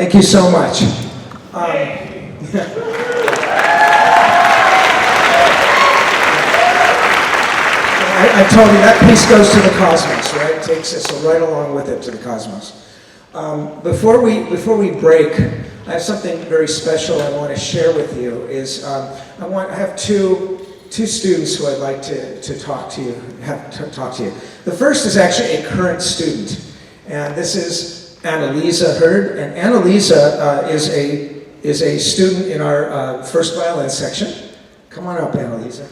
Thank you so much. I told you that piece goes to the cosmos, right? It takes us right along with it to the cosmos. Before we break, I have something very special I want to share with you. I have two students who I'd like to talk to you. The first is actually a current student, and this is Annalisa Hurd. And Annalisa is a student in our first violin section. Come on up, Annalisa.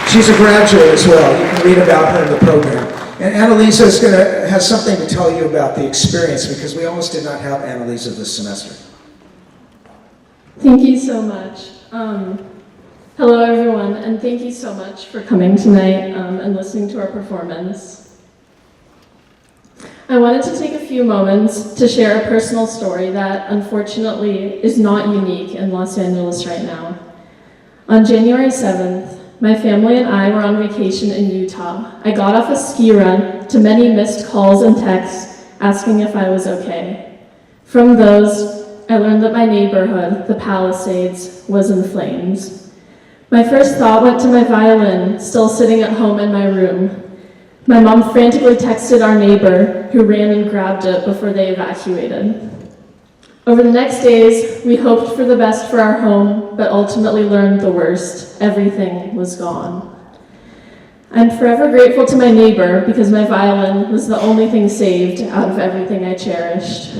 She's a graduate as well. You can read about her in the program. And Annalisa has something to tell you about the experience, because we almost did not have Annalisa this semester. Thank you so much. Hello everyone, and thank you so much for coming tonight and listening to our performance. I wanted to take a few moments to share a personal story that unfortunately is not unique in Los Angeles right now. On January 7th, my family and I were on vacation in Utah. I got off a ski run to many missed calls and texts asking if I was okay. From those, I learned that my neighborhood, the Palisades, was in flames. My first thought went to my violin, still sitting at home in my room. My mom frantically texted our neighbor, who ran and grabbed it before they evacuated. Over the next days, we hoped for the best for our home, but ultimately learned the worst. Everything was gone. I'm forever grateful to my neighbor because my violin was the only thing saved out of everything I cherished.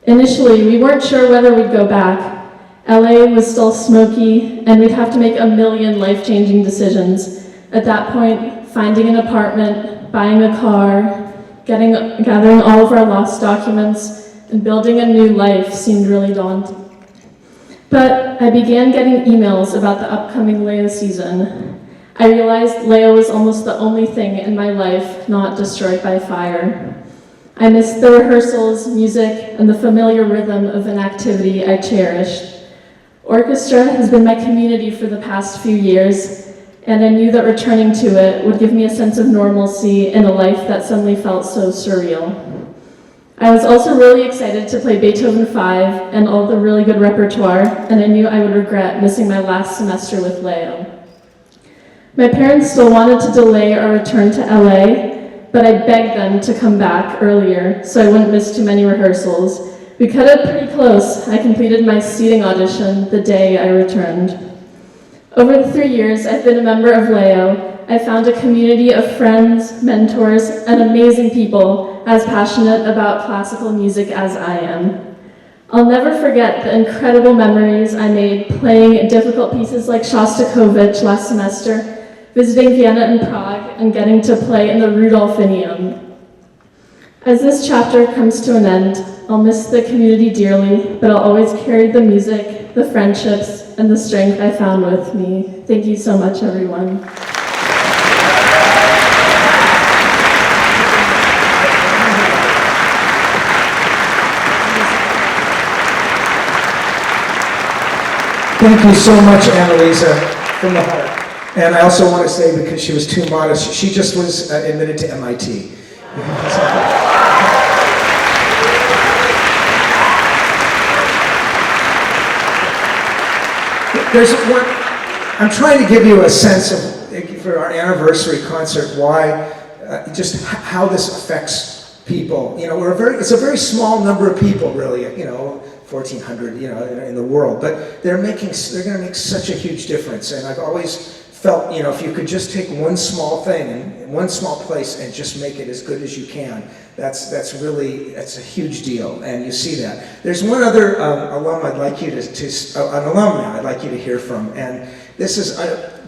Initially, we weren't sure whether we'd go back. LA was still smoky, and we'd have to make a million life-changing decisions. At that point, finding an apartment, buying a car, gathering all of our lost documents, and building a new life seemed really daunting. But I began getting emails about the upcoming LAYO season. I realized LAYO was almost the only thing in my life not destroyed by fire. I missed the rehearsals, music, and the familiar rhythm of an activity I cherished. Orchestra has been my community for the past few years, and I knew that returning to it would give me a sense of normalcy in a life that suddenly felt so surreal. I was also really excited to play Beethoven 5 and all the really good repertoire, and I knew I would regret missing my last semester with LAYO. My parents still wanted to delay our return to LA, but I begged them to come back earlier so I wouldn't miss too many rehearsals. We cut it pretty close. I completed my seating audition the day I returned. Over the 3 years I've been a member of LAYO, I found a community of friends, mentors, and amazing people as passionate about classical music as I am. I'll never forget the incredible memories I made playing difficult pieces like Shostakovich last semester, visiting Vienna and Prague, and getting to play in the Rudolphinium. As this chapter comes to an end, I'll miss the community dearly, but I'll always carry the music, the friendships, and the strength I found with me. Thank you so much, everyone. Thank you so much, Annalisa, from the heart. And I also want to say, because she was too modest, she just was admitted to MIT. I'm trying to give you a sense of, for our anniversary concert, why, just how this affects people. You know, it's a very small number of people, really, 1,400, in the world, but they're going to make such a huge difference. And I've always felt, if you could just take one small thing in one small place and just make it as good as you can, that's a huge deal, and you see that. There's one other alumni I'd like you to hear from, and this is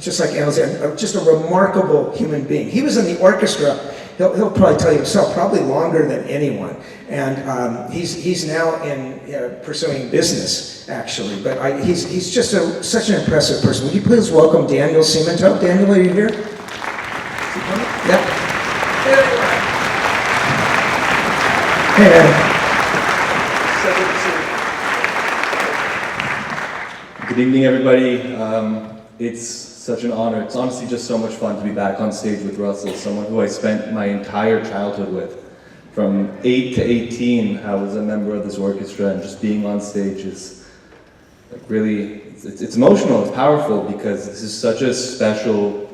just like Anna said, just a remarkable human being. He was in the orchestra. He'll probably tell you himself, probably longer than anyone. And he's now pursuing business, actually. But he's just such an impressive person. Would you please welcome Daniel Simantob? Daniel, are you here? Yeah. Hey, man. Good evening, everybody. It's such an honor. It's honestly just so much fun to be back on stage with Russell, someone who I spent my entire childhood with. From 8 to 18, I was a member of this orchestra, and just being on stage is like really, it's emotional, it's powerful, because this is such a special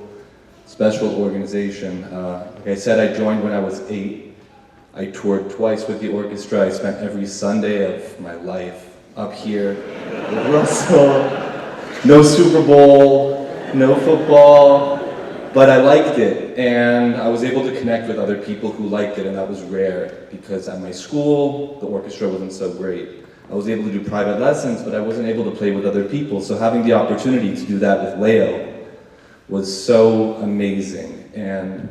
organization. Like I said, I joined when I was 8. I toured twice with the orchestra. I spent every Sunday of my life up here with Russell. No Super Bowl, no football, but I liked it, and I was able to connect with other people who liked it, and that was rare, because at my school, the orchestra wasn't so great. I was able to do private lessons, but I wasn't able to play with other people, so having the opportunity to do that with LAYO was so amazing. And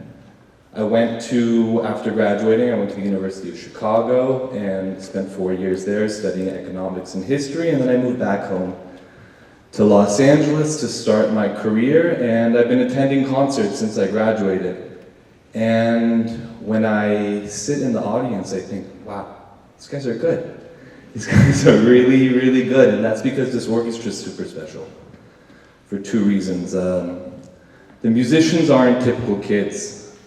after graduating, I went to the University of Chicago and spent 4 years there studying economics and history, and then I moved back home to Los Angeles to start my career, and I've been attending concerts since I graduated. And when I sit in the audience, I think, wow, these guys are good. These guys are really, really good, and that's because this orchestra is super special for 2 reasons. The musicians aren't typical kids.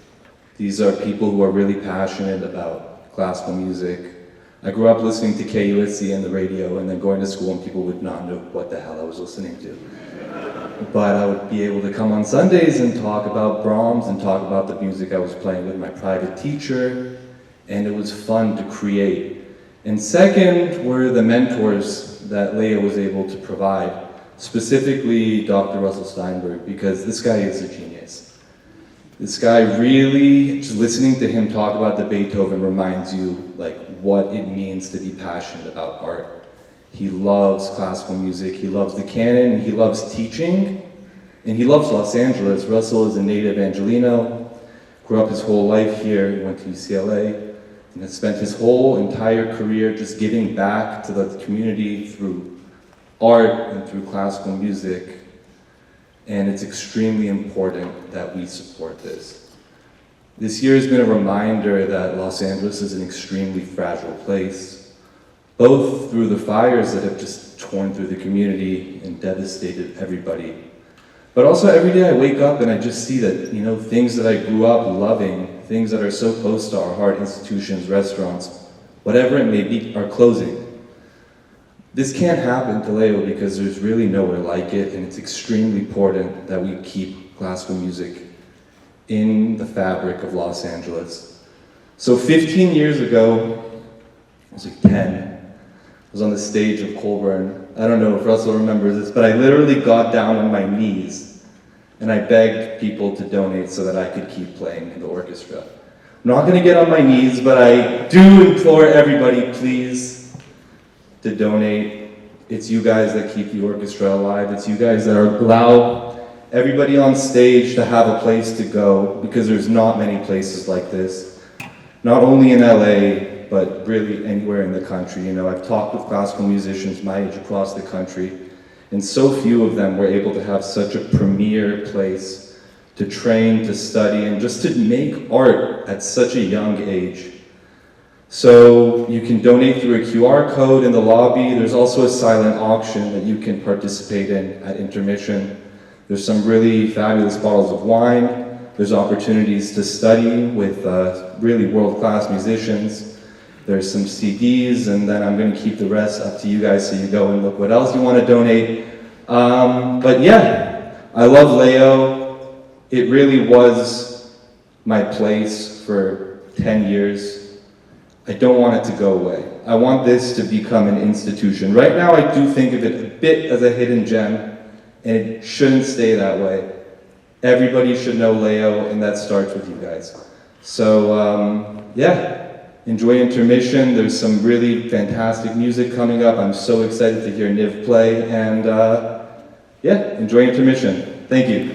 These are people who are really passionate about classical music. I grew up listening to KUSC and the radio, and then going to school, and people would not know what the hell I was listening to. But I would be able to come on Sundays and talk about Brahms and talk about the music I was playing with my private teacher, and it was fun to create. And second were the mentors that LAYO was able to provide, specifically Dr. Russell Steinberg, because this guy is a genius. This guy really, just listening to him talk about the Beethoven reminds you like what it means to be passionate about art. He loves classical music, he loves the canon, he loves teaching, and he loves Los Angeles. Russell is a native Angelino, grew up his whole life here, went to UCLA, and has spent his whole entire career just giving back to the community through art and through classical music. And it's extremely important that we support this. This year has been a reminder that Los Angeles is an extremely fragile place, both through the fires that have just torn through the community and devastated everybody. But also every day I wake up and I just see that, things that I grew up loving, things that are so close to our heart, institutions, restaurants, whatever it may be, are closing. This can't happen to LAYO because there's really nowhere like it, and it's extremely important that we keep classical music in the fabric of Los Angeles. So 15 years ago, I was like 10, I was on the stage of Colburn. I don't know if Russell remembers this, but I literally got down on my knees and I begged people to donate so that I could keep playing in the orchestra. I'm not going to get on my knees, but I do implore everybody, please, to donate. It's you guys that keep the orchestra alive. It's you guys that allow everybody on stage to have a place to go, because there's not many places like this, not only in LA, but really anywhere in the country. I've talked with classical musicians my age across the country, and so few of them were able to have such a premier place to train, to study, and just to make art at such a young age. So you can donate through a QR code in the lobby. There's also a silent auction that you can participate in at intermission. There's some really fabulous bottles of wine. There's opportunities to study with really world-class musicians. There's some CDs, and then I'm going to keep the rest up to you guys, so you go and look what else you want to donate. But yeah, I love LAYO. It really was my place for 10 years. I don't want it to go away. I want this to become an institution. Right now, I do think of it a bit as a hidden gem, and it shouldn't stay that way. Everybody should know LAYO, and that starts with you guys. So, yeah, enjoy intermission. There's some really fantastic music coming up. I'm so excited to hear Niv play, and yeah, enjoy intermission. Thank you.